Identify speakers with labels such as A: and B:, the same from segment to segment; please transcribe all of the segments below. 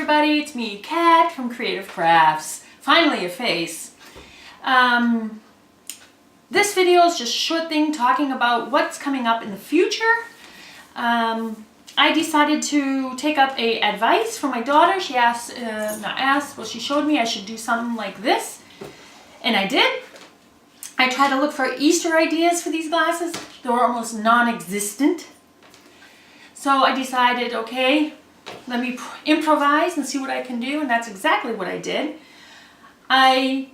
A: everybody, it's me, Kat from Creative Crafts. Finally a face. This video is just a short thing talking about what's coming up in the future. I decided to take up a advice from my daughter. She she showed me I should do something like this, and I did. I tried to look for Easter ideas for these glasses. They were almost non-existent. So I decided, okay, let me improvise and see what I can do, and that's exactly what I did. I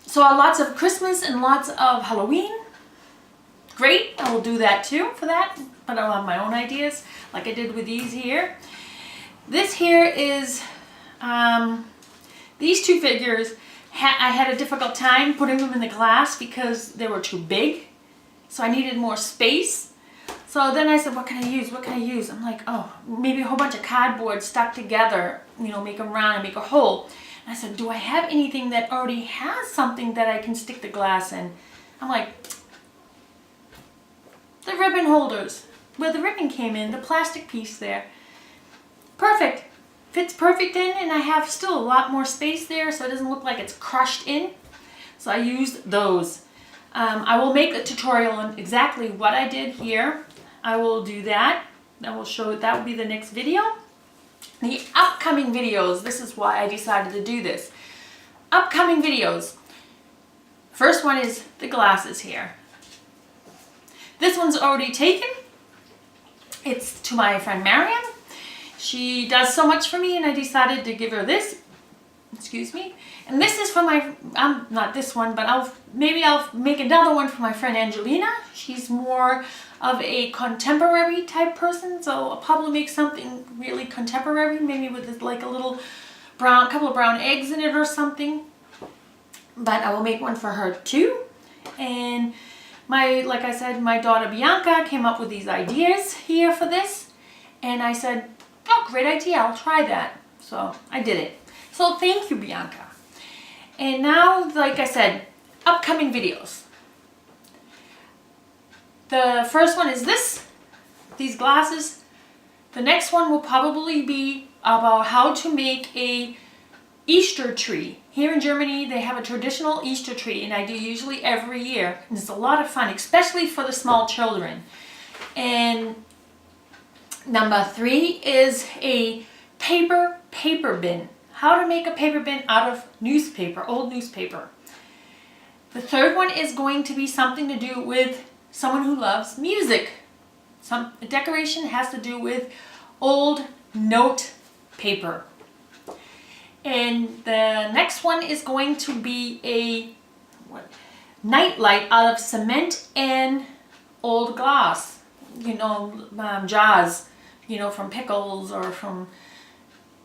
A: saw lots of Christmas and lots of Halloween. Great, I will do that too for that, but I'll have my own ideas like I did with these here. This here is, these two figures, I had a difficult time putting them in the glass because they were too big. So I needed more space. So then I said, what can I use? What can I use? I'm like, oh, maybe a whole bunch of cardboard stuck together, you know, make them round and make a hole. And I said, do I have anything that already has something that I can stick the glass in? I'm like, the ribbon holders, where the ribbon came in, the plastic piece there. Perfect. Fits perfect in, and I have still a lot more space there so it doesn't look like it's crushed in. So I used those. I will make a tutorial on exactly what I did here. I will do that. I will show it. That will be the next video. The upcoming videos, this is why I decided to do this. Upcoming videos. First one is the glasses here. This one's already taken. It's to my friend Mariam. She does so much for me, and I decided to give her this. Excuse me. And this is for my, not this one, but maybe I'll make another one for my friend Angelina. She's more of a contemporary type person, so I'll probably make something really contemporary, maybe with like a little couple of brown eggs in it or something. But I will make one for her too. And like I said, my daughter Bianca came up with these ideas here for this, and I said, oh, great idea, I'll try that. So I did it. So thank you, Bianca. And now, like I said, upcoming videos. The first one is these glasses. The next one will probably be about how to make a Easter tree. Here in Germany, they have a traditional Easter tree, and I do usually every year. And it's a lot of fun, especially for the small children. And number 3 is a paper bin. How to make a paper bin out of newspaper, old newspaper. The third one is going to be something to do with someone who loves music. The decoration has to do with old note paper. And the next one is going to be a night light out of cement and old glass. You know, jars, you know, from pickles or from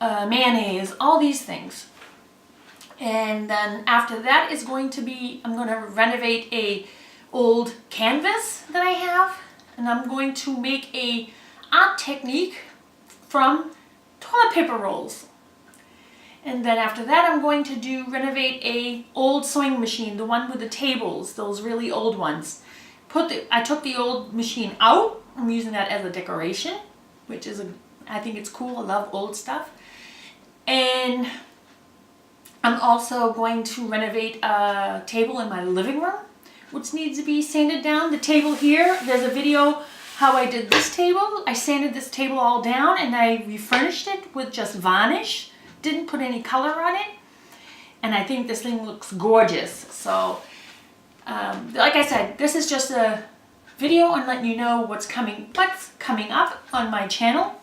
A: mayonnaise, all these things. And then after that is going to be, I'm going to renovate a old canvas that I have, and I'm going to make a art technique from toilet paper rolls. And then after that, I'm going to renovate a old sewing machine, the one with the tables, those really old ones. I took the old machine out. I'm using that as a decoration, which is I think it's cool. I love old stuff. And I'm also going to renovate a table in my living room, which needs to be sanded down. The table here, there's a video how I did this table. I sanded this table all down and I refurnished it with just varnish. Didn't put any color on it. And I think this thing looks gorgeous. So, like I said, this is just a video on letting you know what's coming up on my channel.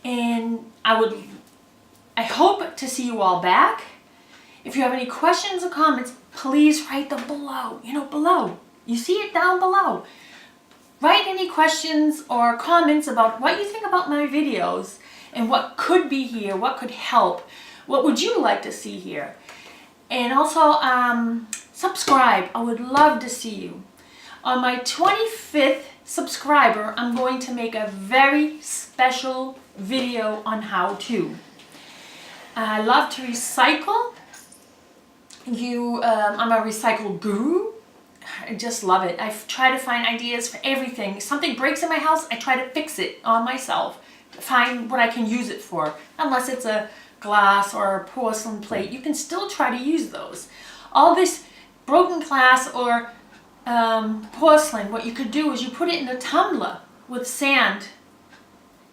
A: And I hope to see you all back. If you have any questions or comments, please write them below. You know, below. You see it down below. Write any questions or comments about what you think about my videos and what could be here, what could help. What would you like to see here? And also, subscribe. I would love to see you. On my 25th subscriber, I'm going to make a very special video on how to. I love to recycle. I'm a recycle guru. I just love it. I try to find ideas for everything. If something breaks in my house, I try to fix it on myself. find what I can use it for. Unless it's a glass or a porcelain plate, you can still try to use those. All this broken glass or porcelain, what you could do is you put it in a tumbler with sand,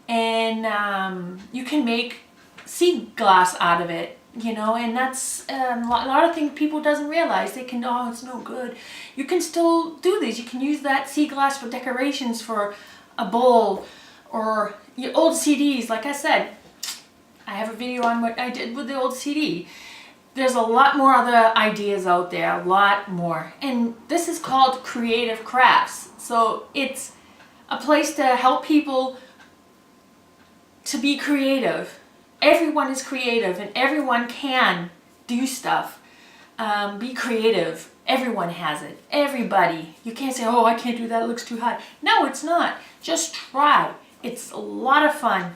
A: and you can make sea glass out of it, you know, and that's a lot of things people doesn't realize. They can, oh, it's no good. You can still do these. You can use that sea glass for decorations for a bowl or your old CDs. Like I said, I have a video on what I did with the old CD. There's a lot more other ideas out there, a lot more. And this is called Creative Crafts. So it's a place to help people to be creative. Everyone is creative and everyone can do stuff. Be creative. Everyone has it. Everybody. You can't say, oh, I can't do that, it looks too hard. No, it's not. Just try. It's a lot of fun.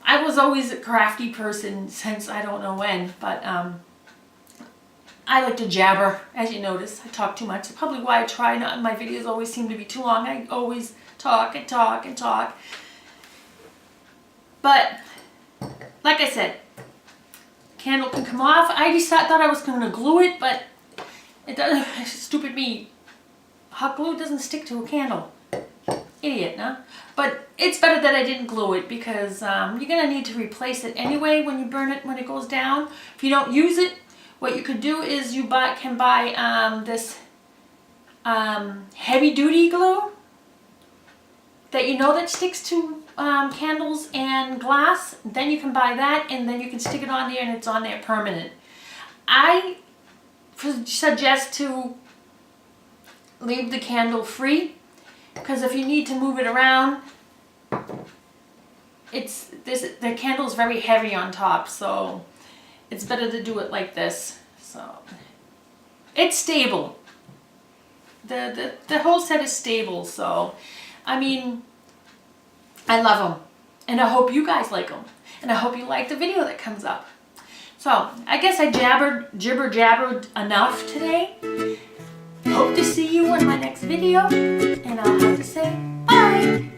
A: I was always a crafty person since I don't know when, but I like to jabber, as you notice. I talk too much. That's probably why I try not. My videos always seem to be too long. I always talk and talk and talk. But like I said, candle can come off. I just thought I was going to glue it, but it doesn't. Stupid me. Hot glue doesn't stick to a candle. Idiot, no? But it's better that I didn't glue it because you're going to need to replace it anyway when you burn it, when it goes down. If you don't use it, what you could do is you can buy this heavy duty glue that you know that sticks to candles and glass. Then you can buy that and then you can stick it on there and it's on there permanent. I suggest to leave the candle free because if you need to move it around, the candle is very heavy on top, so it's better to do it like this. So it's stable. The whole set is stable, so I mean, I love them, and I hope you guys like them, and I hope you like the video that comes up. So I guess I jibber jabbered enough today. Hope to see you in my next video, and I'll have to say bye.